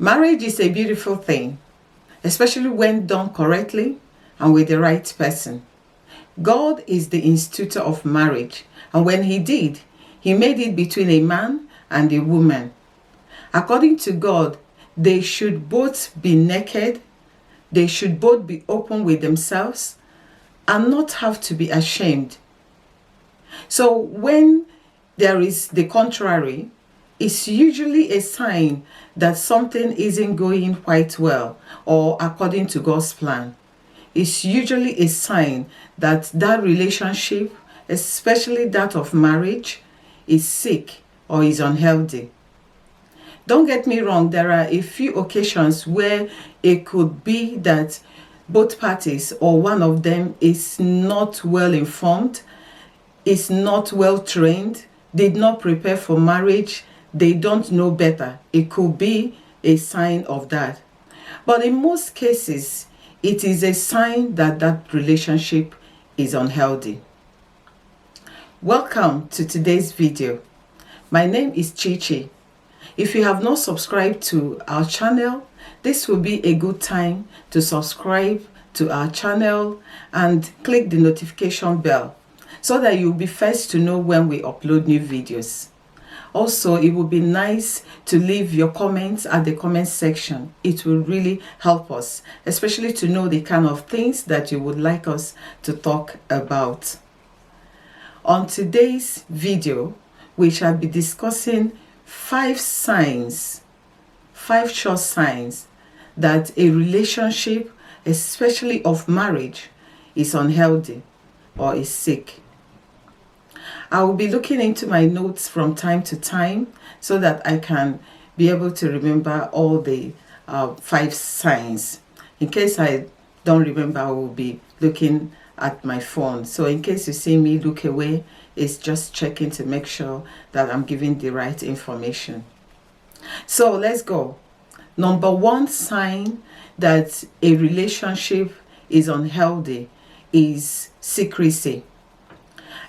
Marriage is a beautiful thing, especially when done correctly and with the right person. God is the institutor of marriage, and when He did, He made it between a man and a woman. According to God, they should both be naked, they should both be open with themselves, and not have to be ashamed. So when there is the contrary, it's usually a sign that something isn't going quite well or according to God's plan. It's usually a sign that that relationship, especially that of marriage, is sick or is unhealthy. Don't get me wrong, there are a few occasions where it could be that both parties or one of them is not well informed, is not well trained, did not prepare for marriage, they don't know better. It could be a sign of that. But in most cases, it is a sign that that relationship is unhealthy. Welcome to today's video. My name is Chichi. If you have not subscribed to our channel, this will be a good time to subscribe to our channel and click the notification bell so that you'll be first to know when we upload new videos. Also, it would be nice to leave your comments at the comment section. It will really help us, especially to know the kind of things that you would like us to talk about. On today's video, we shall be discussing 5 sure signs that a relationship, especially of marriage, is unhealthy or is sick. I will be looking into my notes from time to time so that I can be able to remember all the 5 signs. In case I don't remember, I will be looking at my phone. So in case you see me look away, it's just checking to make sure that I'm giving the right information. So let's go. Number 1 sign that a relationship is unhealthy is secrecy.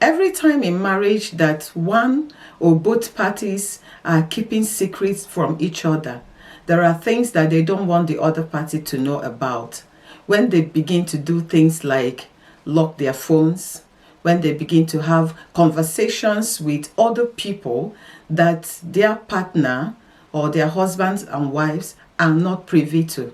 Every time in marriage that one or both parties are keeping secrets from each other, there are things that they don't want the other party to know about. When they begin to do things like lock their phones, when they begin to have conversations with other people that their partner or their husbands and wives are not privy to.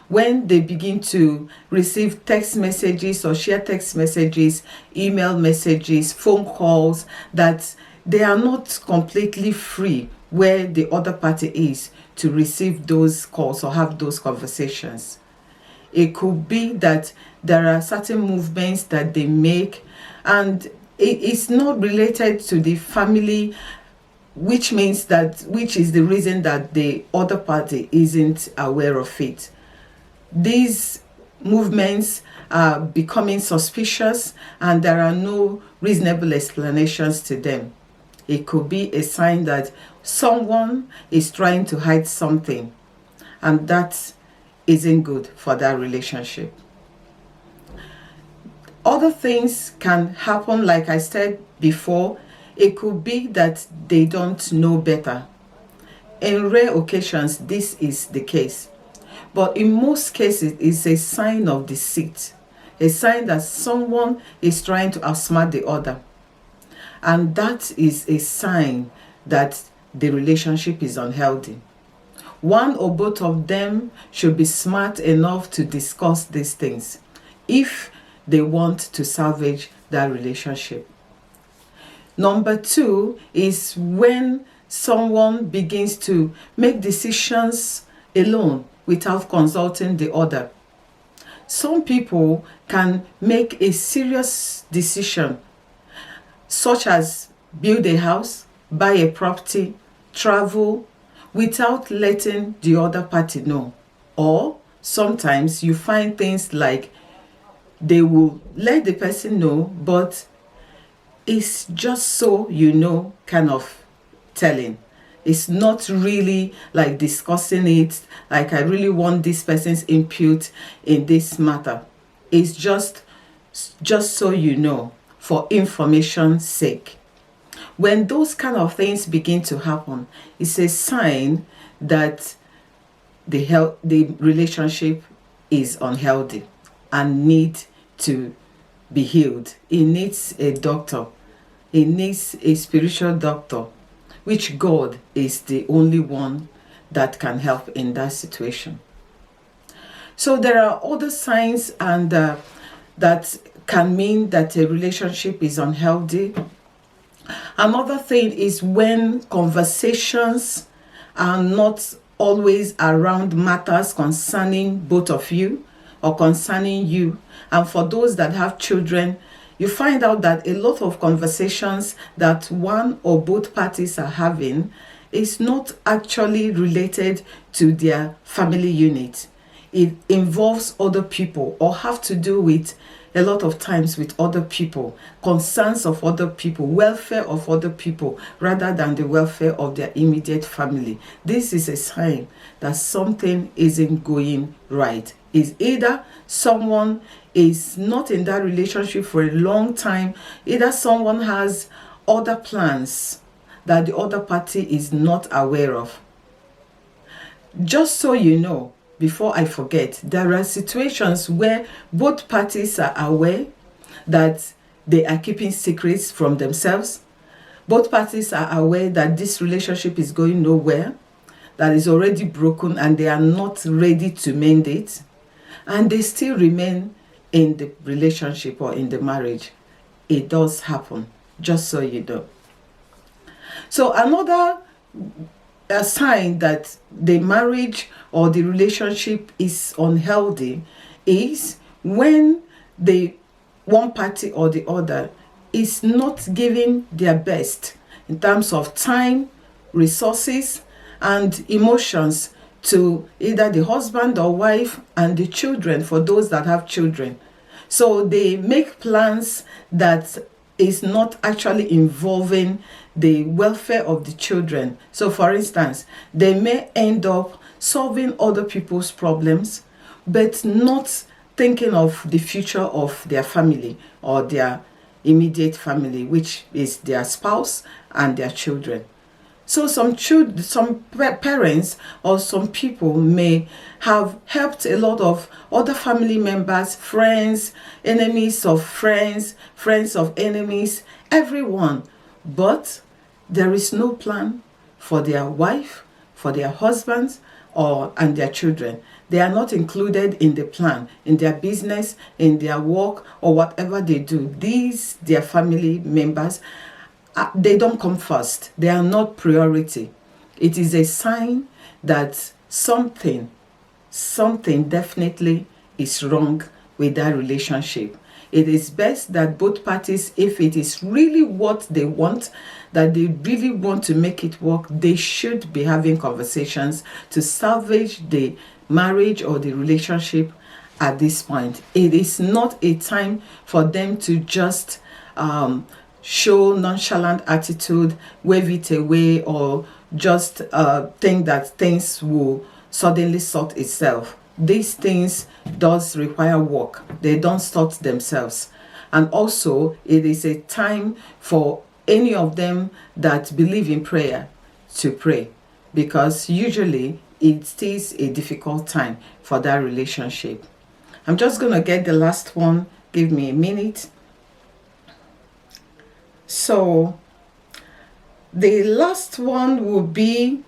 When they begin to receive text messages or share text messages, email messages, phone calls, that they are not completely free where the other party is to receive those calls or have those conversations. It could be that there are certain movements that they make and it's not related to the family, which is the reason that the other party isn't aware of it. These movements are becoming suspicious and there are no reasonable explanations to them. It could be a sign that someone is trying to hide something, and that isn't good for that relationship. Other things can happen, like I said before. It could be that they don't know better. In rare occasions, this is the case. But in most cases, it's a sign of deceit, a sign that someone is trying to outsmart the other. And that is a sign that the relationship is unhealthy. One or both of them should be smart enough to discuss these things if they want to salvage that relationship. Number 2 is when someone begins to make decisions alone without consulting the other. Some people can make a serious decision, such as build a house, buy a property, travel, without letting the other party know. Or sometimes you find things like they will let the person know, but it's just so you know kind of telling. It's not really like discussing it, like I really want this person's input in this matter. It's just so you know, for information's sake. When those kind of things begin to happen, it's a sign that the relationship is unhealthy and need to be healed. It needs a doctor. It needs a spiritual doctor, which God is the only one that can help in that situation. So there are other signs and that can mean that a relationship is unhealthy. Another thing is when conversations are not always around matters concerning both of you or concerning you. And for those that have children, you find out that a lot of conversations that one or both parties are having is not actually related to their family unit. It involves other people or have to do with a lot of times with other people, concerns of other people, welfare of other people, rather than the welfare of their immediate family. This is a sign that something isn't going right. It's either someone is not in that relationship for a long time, either someone has other plans that the other party is not aware of. Just so you know, before I forget, there are situations where both parties are aware that they are keeping secrets from themselves. Both parties are aware that this relationship is going nowhere, that is already broken, and they are not ready to mend it. And they still remain in the relationship or in the marriage. It does happen, just so you know. So another a sign that the marriage or the relationship is unhealthy is when the one party or the other is not giving their best in terms of time, resources, and emotions to either the husband or wife and the children, for those that have children. So they make plans that is not actually involving the welfare of the children. So for instance, they may end up solving other people's problems, but not thinking of the future of their family or their immediate family, which is their spouse and their children. So some parents or some people may have helped a lot of other family members, friends, enemies of friends, friends of enemies, everyone. But there is no plan for their wife, for their husbands, and their children. They are not included in the plan, in their business, in their work, or whatever they do. These, their family members, they don't come first. They are not priority. It is a sign that something definitely is wrong with that relationship. It is best that both parties, if it is really what they want, that they really want to make it work, they should be having conversations to salvage the marriage or the relationship at this point. It is not a time for them to just show nonchalant attitude, wave it away, or just think that things will suddenly sort itself. These things does require work. They don't sort themselves. And also, it is a time for any of them that believe in prayer to pray, because usually it is a difficult time for that relationship. I'm just going to get the last one. Give me a minute. So the last one will be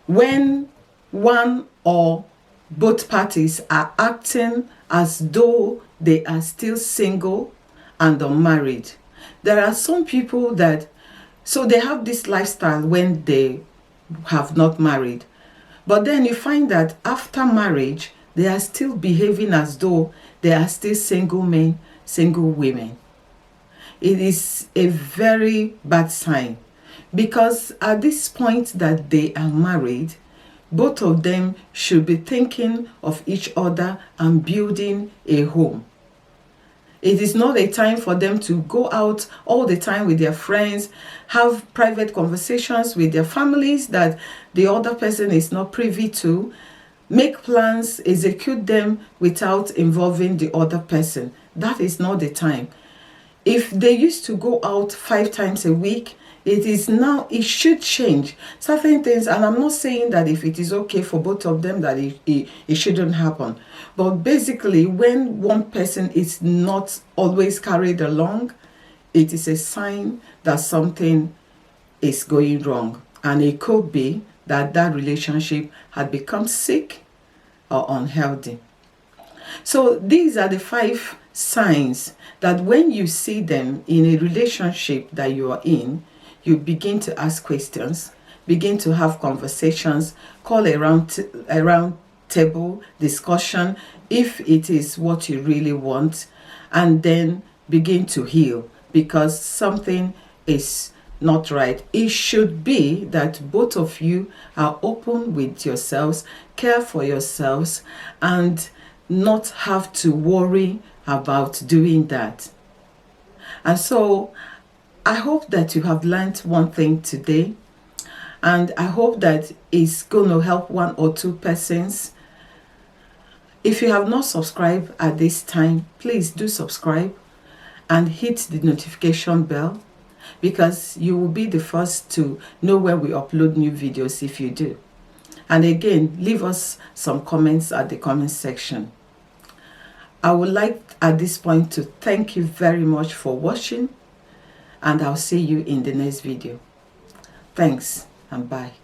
when one or both parties are acting as though they are still single and unmarried. There are some people that, so they have this lifestyle when they have not married. But then you find that after marriage, they are still behaving as though they are still single men, single women. It is a very bad sign, because at this point that they are married, both of them should be thinking of each other and building a home. It is not a time for them to go out all the time with their friends, have private conversations with their families that the other person is not privy to, make plans, execute them without involving the other person. That is not the time. If they used to go out 5 times a week, It is now, it should change certain things. And I'm not saying that if it is okay for both of them that it shouldn't happen. But basically, when one person is not always carried along, it is a sign that something is going wrong. And it could be that that relationship had become sick or unhealthy. So these are the 5 signs that when you see them in a relationship that you are in, you begin to ask questions, begin to have conversations, call a round table discussion if it is what you really want, and then begin to heal, because something is not right. It should be that both of you are open with yourselves, care for yourselves, and not have to worry about doing that. And so I hope that you have learned one thing today, and I hope that it's going to help 1 or 2 persons. If you have not subscribed at this time, please do subscribe and hit the notification bell, because you will be the first to know when we upload new videos if you do. And again, leave us some comments at the comment section. I would like at this point to thank you very much for watching, and I'll see you in the next video. Thanks and bye.